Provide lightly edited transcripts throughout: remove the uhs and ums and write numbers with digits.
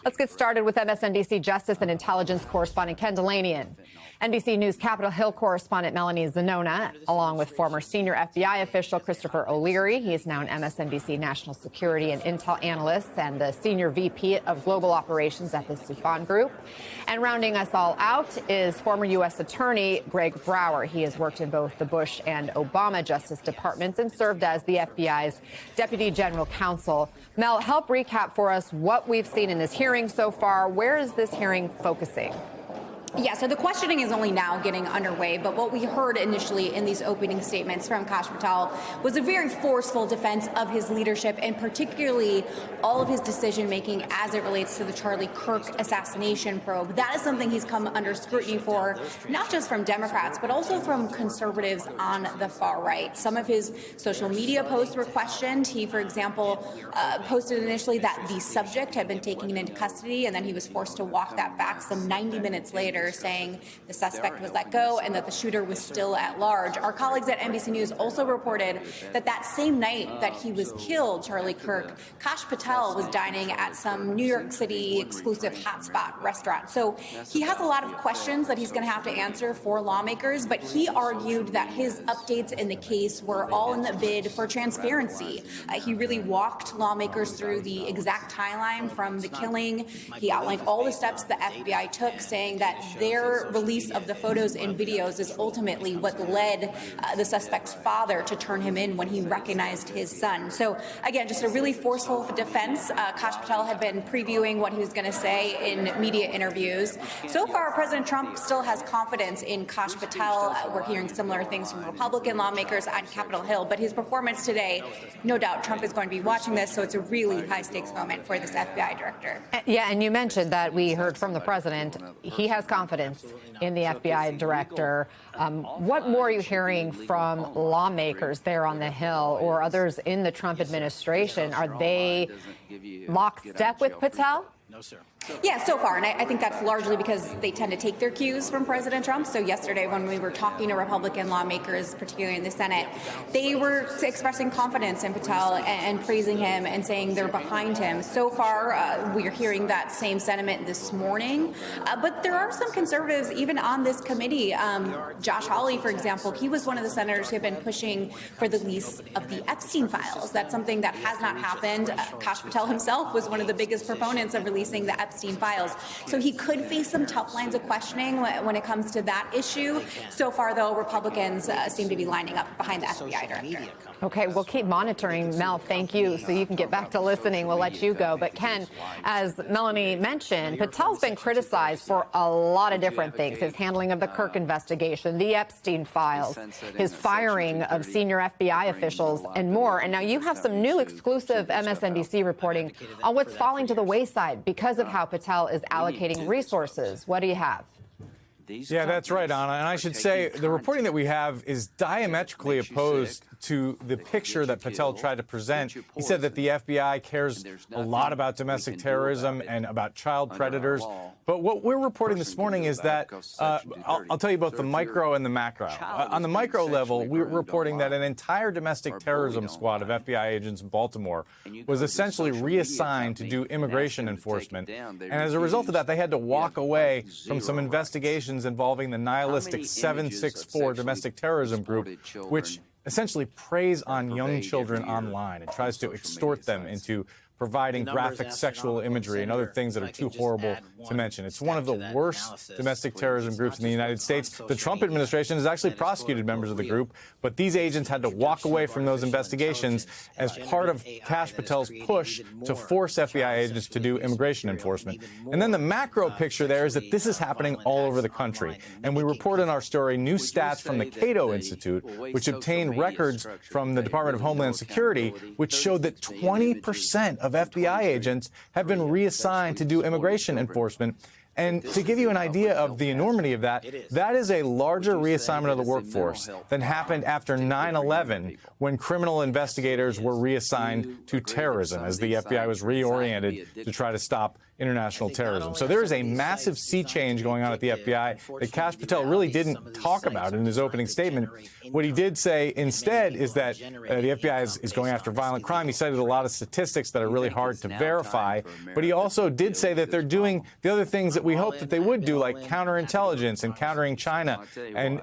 Let's get started with MSNBC Justice and Intelligence correspondent Ken Dilanian. NBC News Capitol Hill correspondent Melanie Zanona, along with former senior FBI official Christopher O'Leary. He is now an MSNBC national security and intel analyst and the senior VP of global operations at the Sifan Group. And rounding us all out is former U.S. Attorney Greg Brower. He has worked in both the Bush and Obama Justice Departments and served as the FBI's Deputy General Counsel. Mel, help recap for us what we've seen in this hearing so far. Where is this hearing focusing? Yeah, so the questioning is only now getting underway, but what we heard initially in these opening statements from Kash Patel was a very forceful defense of his leadership and particularly all of his decision-making as it relates to the Charlie Kirk assassination probe. That is something he's come under scrutiny for, not just from Democrats, but also from conservatives on the far right. Some of his social media posts were questioned. He, for example, posted initially that the subject had been taken into custody, and then he was forced to walk that back some 90 minutes later, saying the suspect was let go and that the shooter was still at large. Our colleagues at NBC News also reported that that same night that he was killed, Charlie Kirk, Kash Patel was dining at some New York City exclusive hotspot restaurant. So he has a lot of questions that he's going to have to answer for lawmakers, but he argued that his updates in the case were all in the bid for transparency. He really walked lawmakers through the exact timeline from the killing. He outlined all the steps the FBI took, saying that their release of the photos and videos is ultimately what led the suspect's father to turn him in when he recognized his son. So, again, just a really forceful defense. Kash Patel had been previewing what he was going to say in media interviews. So far, President Trump still has confidence in Kash Patel. We're hearing similar things from Republican lawmakers on Capitol Hill. But his performance today, no doubt Trump is going to be watching this, so it's a really high-stakes moment for this FBI director. Yeah, and you mentioned that we heard from the president. He has confidence in the FBI director. What more are you hearing from lawmakers there on the Hill or others in the Trump administration? Are they lockstep with Patel? No, sir. Yeah, so far, and I think that's largely because they tend to take their cues from President Trump. So yesterday when we were talking to Republican lawmakers, particularly in the Senate, they were expressing confidence in Patel and praising him and saying they're behind him. So far, we're hearing that same sentiment this morning. But there are some conservatives even on this committee. Josh Hawley, for example, he was one of the senators who have been pushing for the release of the Epstein files. That's something that has not happened. Kash Patel himself was one of the biggest proponents of releasing the Epstein files. So he could face some tough lines of questioning when it comes to that issue. So far, though, Republicans seem to be lining up behind the FBI director. Okay, we'll keep monitoring. Mel, thank you. So you can get back to listening. We'll let you go. But Ken, as Melanie mentioned, Patel's been criticized for a lot of different things. His handling of the Kirk investigation, the Epstein files, his firing of senior FBI officials, and more. And now you have some new exclusive MSNBC reporting on what's falling to the wayside because of how Patel is allocating resources. What do you have? Yeah, that's right, Anna. And I should say the reporting that we have is diametrically opposed to the picture that Patel tried to present. He said that the FBI cares a lot about domestic terrorism and about child predators. But what we're reporting this morning is that I'll tell you both the micro and the macro. On the micro level, we're reporting that an entire domestic terrorism squad of FBI agents in Baltimore was essentially reassigned to do immigration enforcement. And as a result of that, they had to walk away from some investigations involving the nihilistic 764 domestic terrorism group, which essentially preys on young children online and tries to extort them into providing graphic sexual imagery and other things that are too horrible to mention. It's one of the worst domestic terrorism groups in the United States. The Trump administration has actually prosecuted members of the group, but these agents had to walk away from those investigations as part of Kash Patel's push to force FBI agents to do immigration enforcement. And then the macro picture there is that this is happening all over the country. And we report in our story new stats from the Cato Institute, which obtained records from the Department of Homeland Security, which showed that 20% of FBI agents have been reassigned to do immigration enforcement. And to give you an idea of the enormity of that, that is a larger reassignment of the workforce than happened after 9/11, when criminal investigators were reassigned to terrorism as the FBI was reoriented to try to stop international terrorism. So there is a massive sea change going on at the FBI that Kash Patel really didn't talk about in his opening statement. What he did say instead is that the FBI is going after violent crime. He cited a lot of statistics that are really hard to verify, but he also did say that they're doing the other things that we hope that they would do, like counterintelligence and countering China and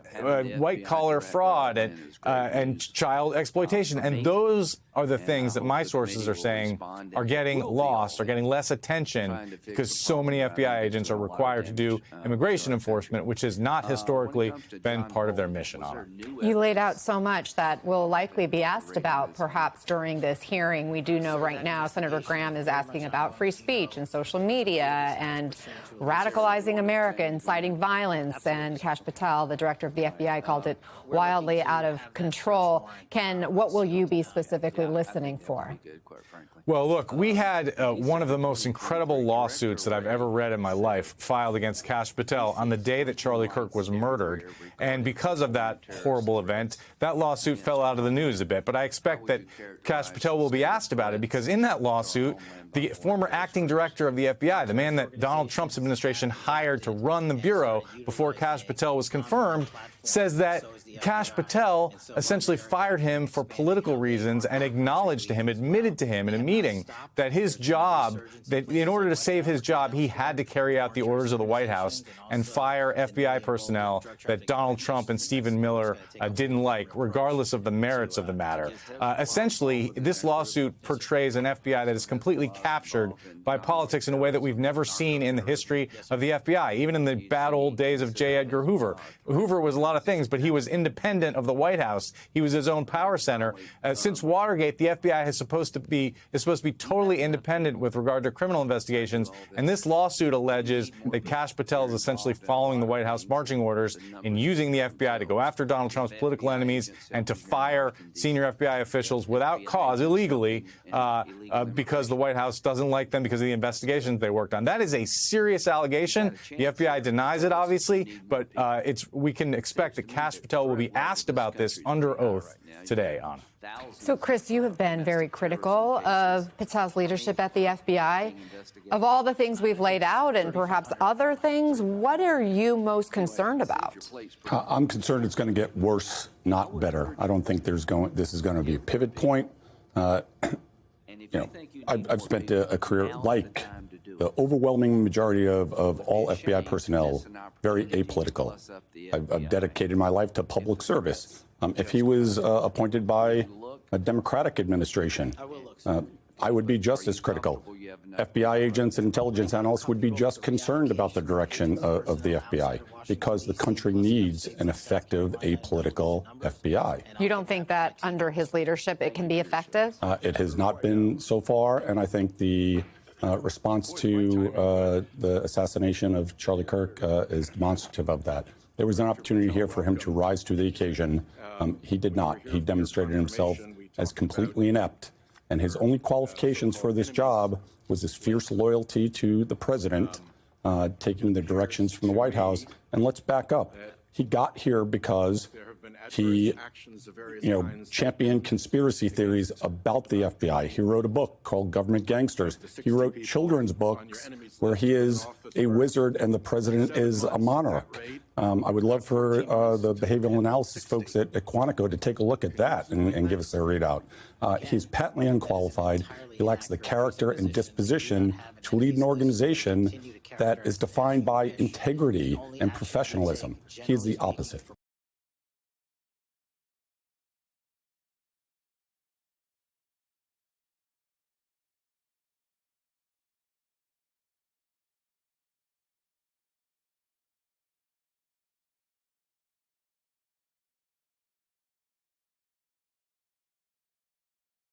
white-collar fraud and child exploitation. And those are the things that my sources are saying are getting lost, are getting less attention because so many FBI agents are required to do immigration enforcement, which has not historically been part of their mission. You laid out so much that will likely be asked about perhaps during this hearing. We do know right now Senator Graham is asking about free speech and social media and radicalizing America, inciting violence. And Kash Patel, the director of the FBI, called it wildly out of control. Ken, what will you be specifically listening for? Well, look, we had one of the most incredible lawsuits that I've ever read in my life filed against Kash Patel on the day that Charlie Kirk was murdered. And because of that horrible event, that lawsuit fell out of the news a bit. But I expect that Kash Patel will be asked about it because in that lawsuit, the former acting director of the FBI, the man that Donald Trump's administration hired to run the bureau before Kash Patel was confirmed, says that Kash Patel essentially fired him for political reasons and acknowledged to him, admitted to him in a meeting that his job, that in order to save his job, he had to carry out the orders of the White House and fire FBI personnel that Donald Trump and Stephen Miller didn't like, regardless of the merits of the matter. Essentially, this lawsuit portrays an FBI that is completely captured by politics in a way that we've never seen in the history of the FBI, even in the bad old days of J. Edgar Hoover. Hoover was a lot of things, but he was independent of the White House. He was his own power center. Since Watergate, the FBI is supposed to be totally independent with regard to criminal investigations. And this lawsuit alleges that Kash Patel is essentially following the White House marching orders and using the FBI to go after Donald Trump's political enemies and to fire senior FBI officials without cause, illegally, because the White House doesn't like them because of the investigations they worked on. That is a serious allegation. The FBI denies it, obviously, but we can expect that Kash Patel will be asked about this under oath today, Anna. So, Chris, you have been very critical of Patel's leadership at the FBI. Of all the things we've laid out and perhaps other things, what are you most concerned about? I'm concerned it's going to get worse, not better. I don't think this is going to be a pivot point. I've spent a career like the overwhelming majority of all FBI personnel, very apolitical. I've dedicated my life to public service. If he was appointed by a Democratic administration, I would be just as critical. FBI agents and intelligence analysts would be just concerned about the direction of the FBI because the country needs an effective, apolitical FBI. You don't think that under his leadership it can be effective? It has not been so far, and I think the response to the assassination of Charlie Kirk is demonstrative of that. There was an opportunity here for him to rise to the occasion. He did not. He demonstrated himself as completely inept. And his only qualifications for this job was his fierce loyalty to the president, taking the directions from the White House. And let's back up. He got here because he, championed conspiracy theories about the FBI. He wrote a book called Government Gangsters. He wrote children's books where he is a wizard and the president is a monarch. I would love for the behavioral analysis folks at Quantico to take a look at that and give us their readout. He's patently unqualified. He lacks the character and disposition to lead an organization that is defined by integrity and professionalism. He is the opposite.